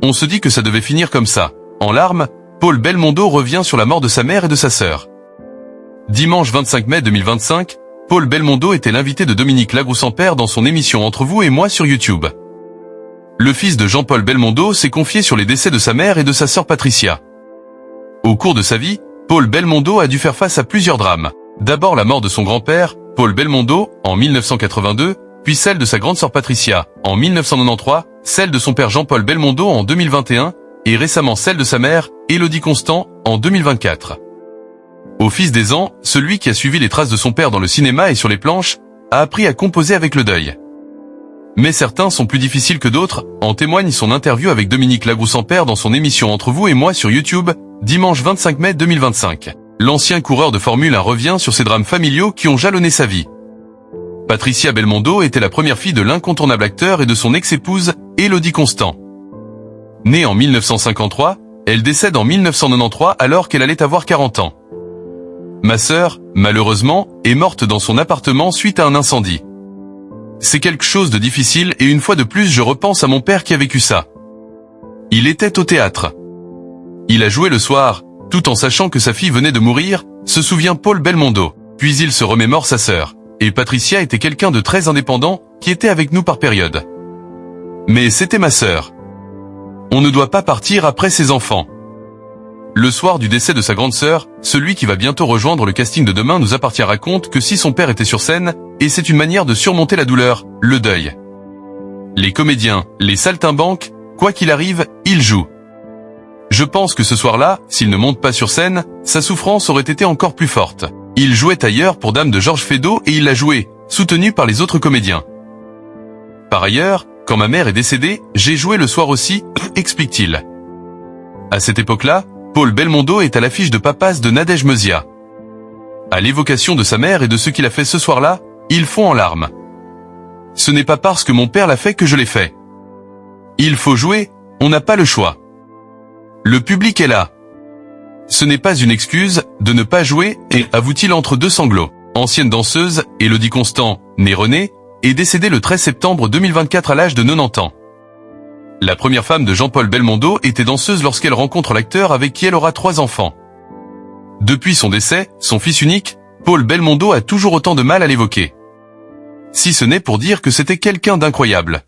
On se dit que ça devait finir comme ça. En larmes, Paul Belmondo revient sur la mort de sa mère et de sa sœur. Dimanche 25 mai 2025, Paul Belmondo était l'invité de Dominique Lagrousse-en-Père dans son émission Entre vous et moi sur YouTube. Le fils de Jean-Paul Belmondo s'est confié sur les décès de sa mère et de sa sœur Patricia. Au cours de sa vie, Paul Belmondo a dû faire face à plusieurs drames. D'abord la mort de son grand-père, Paul Belmondo, en 1982, puis celle de sa grande sœur Patricia, en 1993, celle de son père Jean-Paul Belmondo en 2021, et récemment celle de sa mère, Élodie Constant, en 2024. Au fil des ans, celui qui a suivi les traces de son père dans le cinéma et sur les planches, a appris à composer avec le deuil. Mais certains sont plus difficiles que d'autres, en témoigne son interview avec Dominique Lagrousse-en-Père dans son émission Entre vous et moi sur YouTube, dimanche 25 mai 2025. L'ancien coureur de Formule 1 revient sur ces drames familiaux qui ont jalonné sa vie. Patricia Belmondo était la première fille de l'incontournable acteur et de son ex-épouse, Élodie Constant. Née en 1953, elle décède en 1993 alors qu'elle allait avoir 40 ans. Ma sœur, malheureusement, est morte dans son appartement suite à un incendie. C'est quelque chose de difficile et une fois de plus je repense à mon père qui a vécu ça. Il était au théâtre. Il a joué le soir, tout en sachant que sa fille venait de mourir, se souvient Paul Belmondo. Puis il se remémore sa sœur. Et Patricia était quelqu'un de très indépendant, qui était avec nous par période. Mais c'était ma sœur. On ne doit pas partir après ses enfants. Le soir du décès de sa grande sœur, celui qui va bientôt rejoindre le casting de Demain nous appartient raconte que si son père était sur scène, et c'est une manière de surmonter la douleur, le deuil. Les comédiens, les saltimbanques, quoi qu'il arrive, ils jouent. Je pense que ce soir-là, s'il ne monte pas sur scène, sa souffrance aurait été encore plus forte. Il jouait ailleurs pour Dame de Georges Feydeau et il l'a joué, soutenu par les autres comédiens. Par ailleurs, quand ma mère est décédée, j'ai joué le soir aussi, explique-t-il. À cette époque-là, Paul Belmondo est à l'affiche de Papas de Nadège Meuzia. À l'évocation de sa mère et de ce qu'il a fait ce soir-là, il fond en larmes. Ce n'est pas parce que mon père l'a fait que je l'ai fait. Il faut jouer, on n'a pas le choix. Le public est là. Ce n'est pas une excuse de ne pas jouer et avoue-t-il entre deux sanglots. Ancienne danseuse, Élodie Constant, née Renée, est décédée le 13 septembre 2024 à l'âge de 90 ans. La première femme de Jean-Paul Belmondo était danseuse lorsqu'elle rencontre l'acteur avec qui elle aura 3 enfants. Depuis son décès, son fils unique, Paul Belmondo a toujours autant de mal à l'évoquer. Si ce n'est pour dire que c'était quelqu'un d'incroyable.